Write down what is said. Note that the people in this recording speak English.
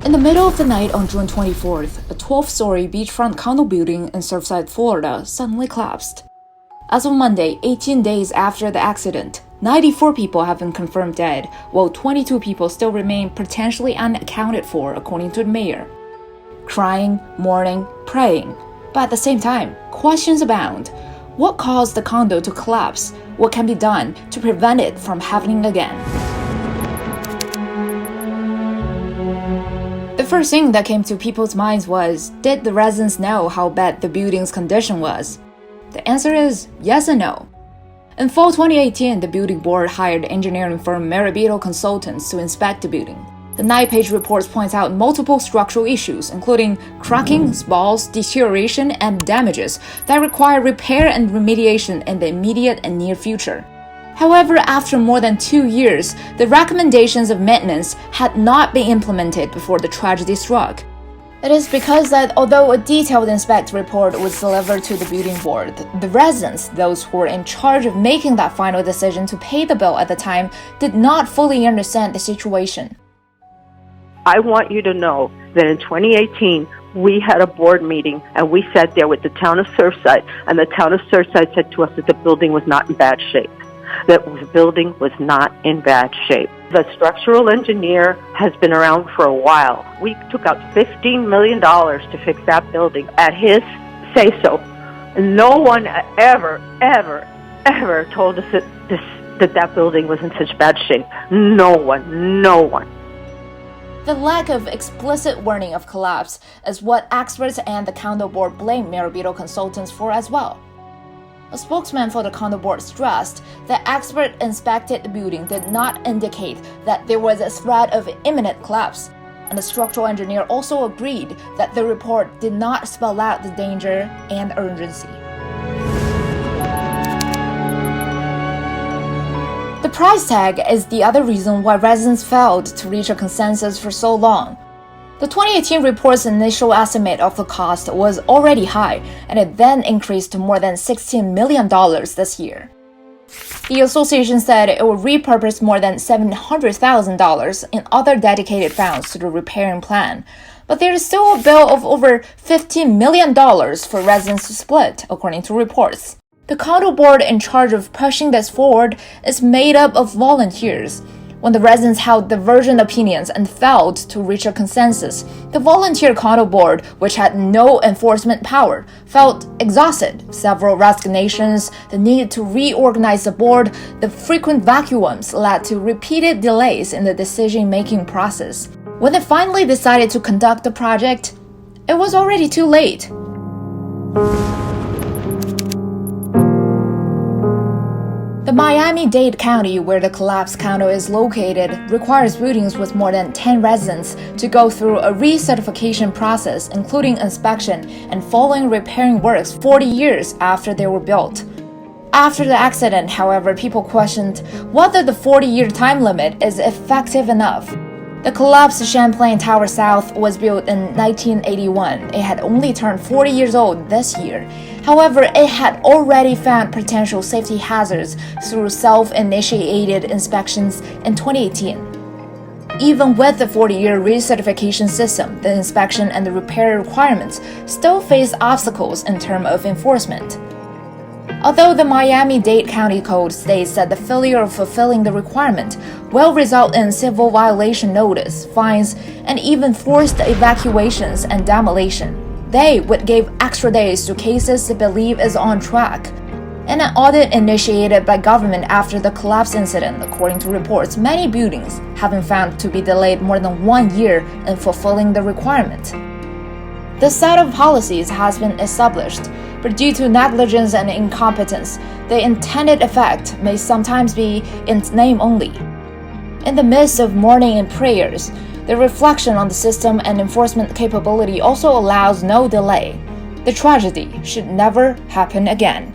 In the middle of the night on June 24th, a 12-story beachfront condo building in Surfside, Florida suddenly collapsed. As of Monday, 18 days after the accident, 94 people have been confirmed dead, while 22 people still remain potentially unaccounted for, according to the mayor. Crying, mourning, praying. But at the same time, questions abound. What caused the condo to collapse? What can be done to prevent it from happening again? The first thing that came to people's minds was, did the residents know how bad the building's condition was? The answer is yes and no. In fall 2018, the building board hired engineering firm Marabito Consultants to inspect the building. The 9-page report points out multiple structural issues, including cracking, spalls, deterioration, and damages that require repair and remediation in the immediate and near future. However, after more than 2 years, the recommendations of maintenance had not been implemented before the tragedy struck. It is because that although a detailed inspect report was delivered to the building board, the residents, those who were in charge of making that final decision to pay the bill at the time, did not fully understand the situation. I want you to know that in 2018, we had a board meeting and we sat there with the town of Surfside, and the town of Surfside said to us that the building was not in bad shape. That the building was not in bad shape. The structural engineer has been around for a while. We took out $15 million to fix that building at his say-so. No one ever told us that building was in such bad shape. No one. The lack of explicit warning of collapse is what experts and the condo board blame Marabito Consultants for as well. A spokesman for the condo board stressed that expert inspected the building did not indicate that there was a threat of imminent collapse, and the structural engineer also agreed that the report did not spell out the danger and urgency. The price tag is the other reason why residents failed to reach a consensus for so long. The 2018 report's initial estimate of the cost was already high, and it then increased to more than $16 million this year. The association said it would repurpose more than $700,000 in other dedicated funds to the repairing plan, but there is still a bill of over $15 million for residents to split, according to reports. The condo board in charge of pushing this forward is made up of volunteers. When the residents held divergent opinions and failed to reach a consensus, the volunteer condo board, which had no enforcement power, felt exhausted. Several resignations, the need to reorganize the board, the frequent vacuums led to repeated delays in the decision-making process. When they finally decided to conduct the project, it was already too late. The Miami-Dade County, where the collapsed condo is located, requires buildings with more than 10 residents to go through a recertification process, including inspection and following repairing works 40 years after they were built. After the accident, however, people questioned whether the 40-year time limit is effective enough. The collapsed Champlain Tower South was built in 1981. It had only turned 40 years old this year. However, it had already found potential safety hazards through self-initiated inspections in 2018. Even with the 40-year recertification system, the inspection and the repair requirements still face obstacles in terms of enforcement. Although the Miami-Dade County Code states that the failure of fulfilling the requirement will result in civil violation notice, fines, and even forced evacuations and demolition, they would give extra days to cases they believe is on track. In an audit initiated by government after the collapse incident, according to reports, many buildings have been found to be delayed more than 1 year in fulfilling the requirement. This set of policies has been established, but due to negligence and incompetence, the intended effect may sometimes be in name only. In the midst of mourning and prayers, the reflection on the system and enforcement capability also allows no delay. The tragedy should never happen again.